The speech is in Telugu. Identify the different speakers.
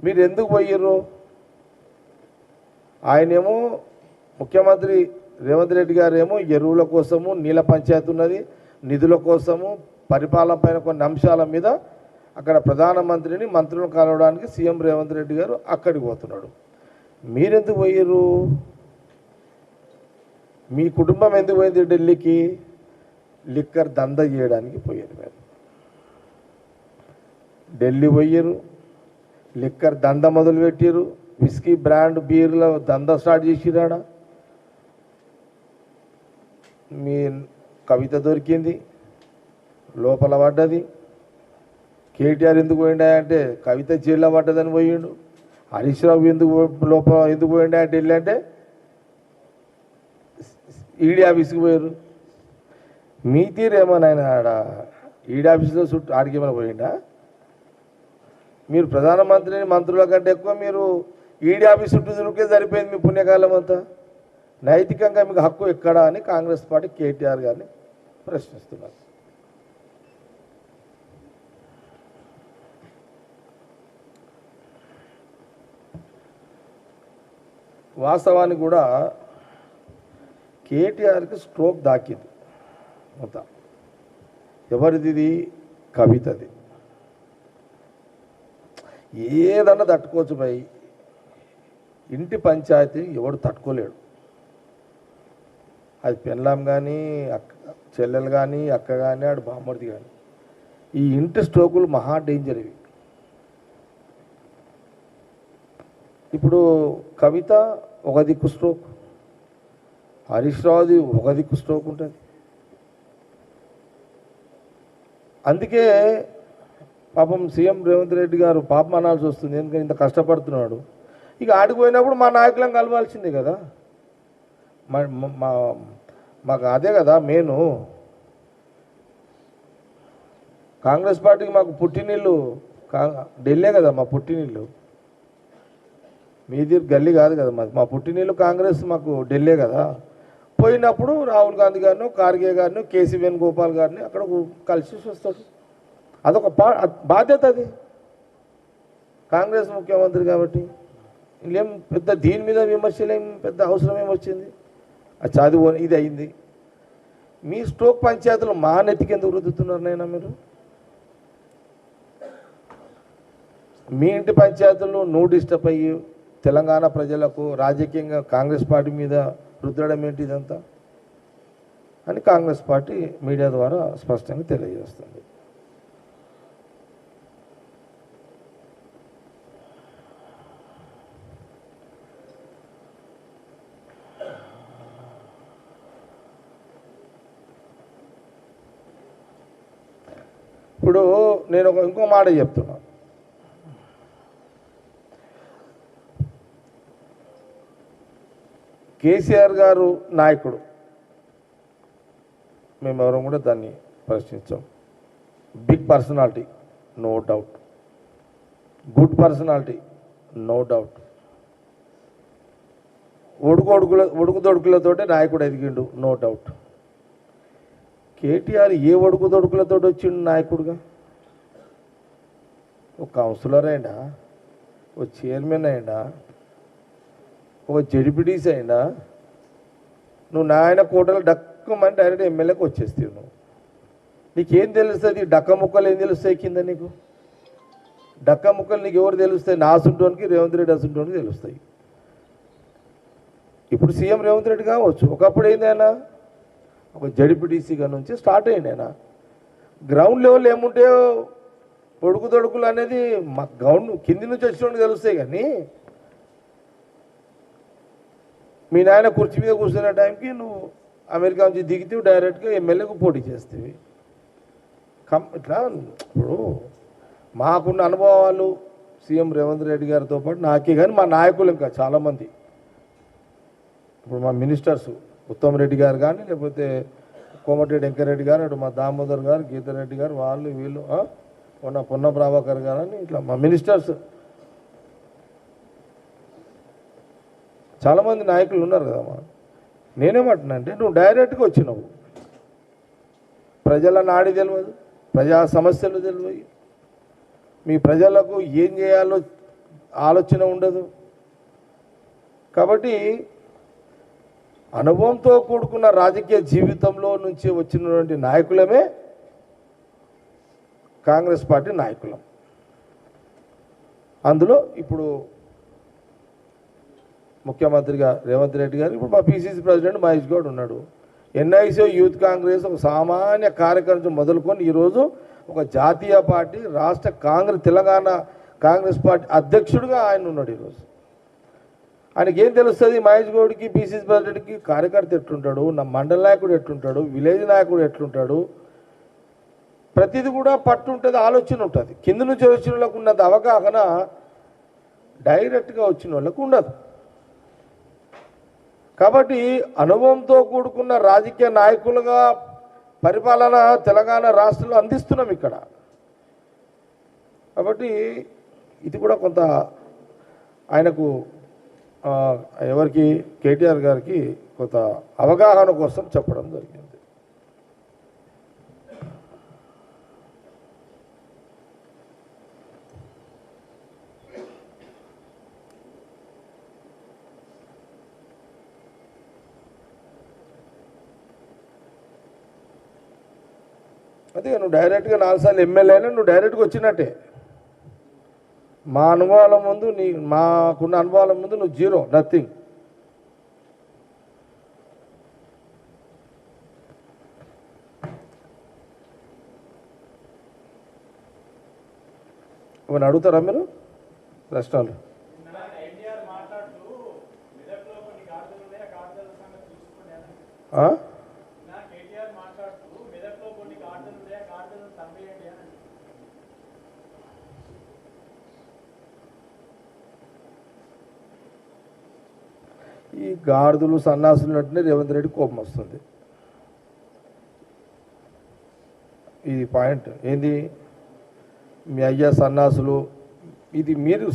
Speaker 1: మీరు ఎందుకు పోయిర్రు? ఆయనేమో ముఖ్యమంత్రి రేవంత్ రెడ్డి గారు ఏమో ఎరువుల కోసము, నీళ్ళ పంచాయతీ ఉన్నది, నిధుల కోసము, పరిపాలన పైన కొన్ని అంశాల మీద అక్కడ ప్రధానమంత్రిని మంత్రులను కలవడానికి సీఎం రేవంత్ రెడ్డి గారు అక్కడికి పోతున్నాడు. మీరెందుకు పోయిర్రు? మీ కుటుంబం ఎందుకు పోయింది ఢిల్లీకి? లిక్కర్ దందా చేయడానికి పోయారు. మీరు ఢిల్లీ పోయారు, లిక్కర్ దంద మొదలుపెట్టారు, విస్కీ బ్రాండ్ బీర్ల దందా స్టార్ట్ చేసిరాడ. మీ కవిత దొరికింది, లోపల పడ్డది. కేటీఆర్ ఎందుకు పోయిండా అంటే కవిత జైల్లో పడ్డదని పోయిండు. హరీష్ రావు ఎందుకు పోయిండా అంటే ఢిల్లీ అంటే ఈడీ ఆఫీస్కి పోయారు. మీ తీరేమోనా ఆయన ఆడ ఈడీ ఆఫీస్లో చుట్టూ ఆడికి ఏమైనా పోయిండా? మీరు ప్రధానమంత్రిని మంత్రుల కంటే ఎక్కువ మీరు ఈడీ ఆఫీస్ చుట్టూ తిరిగితే సరిపోయింది మీ పుణ్యకాలం అంతా. నైతికంగా మీకు హక్కు ఎక్కడా అని కాంగ్రెస్ పార్టీ కేటీఆర్ గారిని ప్రశ్నిస్తున్నారు. వాస్తవానికి కూడా కేటీఆర్కి స్ట్రోక్ దాకింది మొత్తం. ఎవరిది? కవితది. ఏదన్నా తట్టుకోవచ్చు భయ్, ఇంటి పంచాయతీ ఎవడు తట్టుకోలేడు. అది పెళ్ళాం కానీ, చెల్లెలు కానీ, అక్క కానీ, ఆడు బామ్మడిది కానీ. ఈ ఇంటి స్ట్రోకులు మహా డేంజర్ ఇవి. ఇప్పుడు కవిత ఒక దిక్కు స్ట్రోక్, హరీష్ రావుది ఒక దిక్కు స్ట్రోక్ ఉంటుంది. అందుకే పాపం సీఎం రేవంత్ రెడ్డి గారు పాపం అనాల్సి వస్తుంది. ఎందుకంటే ఇంత కష్టపడుతున్నాడు. ఇక ఆడిపోయినప్పుడు మా నాయకులను కలవాల్సిందే కదా. మాకు అదే కదా మెయిన్. కాంగ్రెస్ పార్టీకి మాకు పుట్టినిల్లు ఢిల్లీ కదా, మా పుట్టినిల్లు. మీది గల్లీ కాదు కదా మా పుట్టినిల్లు కాంగ్రెస్, మాకు ఢిల్లీ కదా. పోయినప్పుడు రాహుల్ గాంధీ గారిని, ఖార్గే గారిని, కేసీ వేణుగోపాల్ గారిని అక్కడ కలిసి వస్తాడు. అదొక బాధ్యత. అది కాంగ్రెస్ ముఖ్యమంత్రి కాబట్టి ఇంకేం పెద్ద దీని మీద విమర్శలు ఏం పెద్ద అవసరం ఏమొచ్చింది? అది చదువు ఇది అయింది. మీ స్ట్రోక్ పంచాయతీలు మా నెత్తికి ఎందుకు రుద్దుతున్నారు నైనా మీరు? మీ ఇంటి పంచాయతీలు నువ్వు డిస్టర్బ్ అయ్యి తెలంగాణ ప్రజలకు రాజకీయంగా కాంగ్రెస్ పార్టీ మీద రుద్దడం ఏంటి ఇదంతా అని కాంగ్రెస్ పార్టీ మీడియా ద్వారా స్పష్టంగా తెలియజేస్తుంది. ఇప్పుడు నేను ఇంకో మాట చెప్తున్నా. కేసీఆర్ గారు నాయకుడు, మేమెవరం కూడా దాన్ని ప్రశ్నించాం. Big personality, no doubt. Good personality, no doubt. ఒడుకుదొడుకులతోటే నాయకుడు ఎదిగిండు, నో డౌట్. కేటీఆర్ ఏ ఒడుకుదొడుకులతో వచ్చిండు నాయకుడుగా? ఒక కౌన్సిలర్ అయినా, ఒక చైర్మన్ అయినా, ఒక జడ్పీటీసీ అయినా, నువ్వు నాయన కోటలు డక్కమని డైరెక్ట్ ఎమ్మెల్యేకి వచ్చేస్తావు. నువ్వు నీకేం తెలుస్తుంది? డక్క ముక్కలు ఏం తెలుస్తాయి కింద నీకు? డక్క ముక్కలు నీకు ఎవరు తెలుస్తాయి? నా అసుంటోనికి, రేవంత్ రెడ్డి అసుంటోనికి తెలుస్తాయి. ఇప్పుడు సీఎం రేవంత్ రెడ్డి కావచ్చు, ఒకప్పుడు ఏందైనా ఒక జడ్పీటీసీగా నుంచి స్టార్ట్ అయ్యింది. ఆయన గ్రౌండ్ లెవెల్ ఏముంటే పొడుకుదొడుకులు అనేది మా గ్రౌండ్ కింది నుంచి వచ్చినోడికి తెలుస్తాయి. కానీ మీ నాయన కుర్చీ మీద కూర్చునే టైంకి నువ్వు అమెరికా నుంచి దిగితే డైరెక్ట్గా ఎమ్మెల్యేకు పోటీ చేస్తేవి. ఇట్లా ఇప్పుడు మాకున్న అనుభవాలు సీఎం రేవంత్ రెడ్డి గారితో పాటు నాకే, కానీ మా నాయకులు ఇంకా చాలామంది, ఇప్పుడు మా మినిస్టర్స్ ఉత్తమ్ రెడ్డి గారు కానీ, లేకపోతే కోమటిరెడ్డి వెంకరెడ్డి గారు, అటు మా దామోదర్ గారు, గీతారెడ్డి గారు, వాళ్ళు వీళ్ళు, పొన్న ప్రభాకర్ గారు అని ఇట్లా మా మినిస్టర్స్ చాలామంది నాయకులు ఉన్నారు కదమ్మా. నేనేమంటున్నా అంటే నువ్వు డైరెక్ట్గా వచ్చినావు, ప్రజల నాడి తెలియదు, ప్రజా సమస్యలు తెలియదు, మీ ప్రజలకు ఏం చేయాలో ఆలోచన ఉండదు. కాబట్టి అనుభవంతో కూడుకున్న రాజకీయ జీవితంలో నుంచి వచ్చినటువంటి నాయకులమే కాంగ్రెస్ పార్టీ నాయకులం. అందులో ఇప్పుడు ముఖ్యమంత్రిగా రేవంత్ రెడ్డి గారు, ఇప్పుడు మా పిసిసి ప్రెసిడెంట్ మహేష్ గౌడ్ ఉన్నాడు. ఎన్ఐసి యూత్ కాంగ్రెస్ ఒక సామాన్య కార్యకర్త మొదలుకొని ఈరోజు ఒక జాతీయ పార్టీ రాష్ట్ర తెలంగాణ కాంగ్రెస్ పార్టీ అధ్యక్షుడిగా ఆయన ఉన్నాడు. ఈరోజు ఆయనకి ఏం తెలుస్తుంది? మహేష్ గౌడ్కి, పిసిసి ప్రెసిడెంట్కి కార్యకర్త ఎట్లుంటాడు, నా మండల నాయకుడు ఎట్లుంటాడు, విలేజ్ నాయకుడు ఎట్లుంటాడు, ప్రతిది కూడా పట్టు ఉంటుంది, ఆలోచన ఉంటుంది. కింద నుంచి వచ్చిన వాళ్ళకు ఉన్నది అవగాహన డైరెక్ట్గా వచ్చిన వాళ్ళకు ఉండదు. కాబట్టి అనుభవంతో కూడుకున్న రాజకీయ నాయకులుగా పరిపాలన తెలంగాణ రాష్ట్రంలో అందిస్తున్నాం ఇక్కడ. కాబట్టి ఇది కూడా కొంత ఆయనకు ఎవరికి కేటీఆర్ గారికి కొంత అవగాహన కోసం చెప్పడం జరిగింది. అదే నువ్వు డైరెక్ట్గా 4 సార్లు ఎమ్మెల్యే అయినా నువ్వు డైరెక్ట్గా వచ్చినట్టే. మా అనుభవాల ముందు మాకున్న అనుభవాల ముందు నువ్వు జీరో, నథింగ్. ఏమైనా అడుగుతారా మీరు ప్రశ్నలు? ఈ గాడిదలు సన్నాసులు అంటే రేవంత్ రెడ్డి కోపం వస్తుంది. ఇది పాయింట్ ఏంది? మీ అయ్యా సన్నాసులు, ఇది మీరు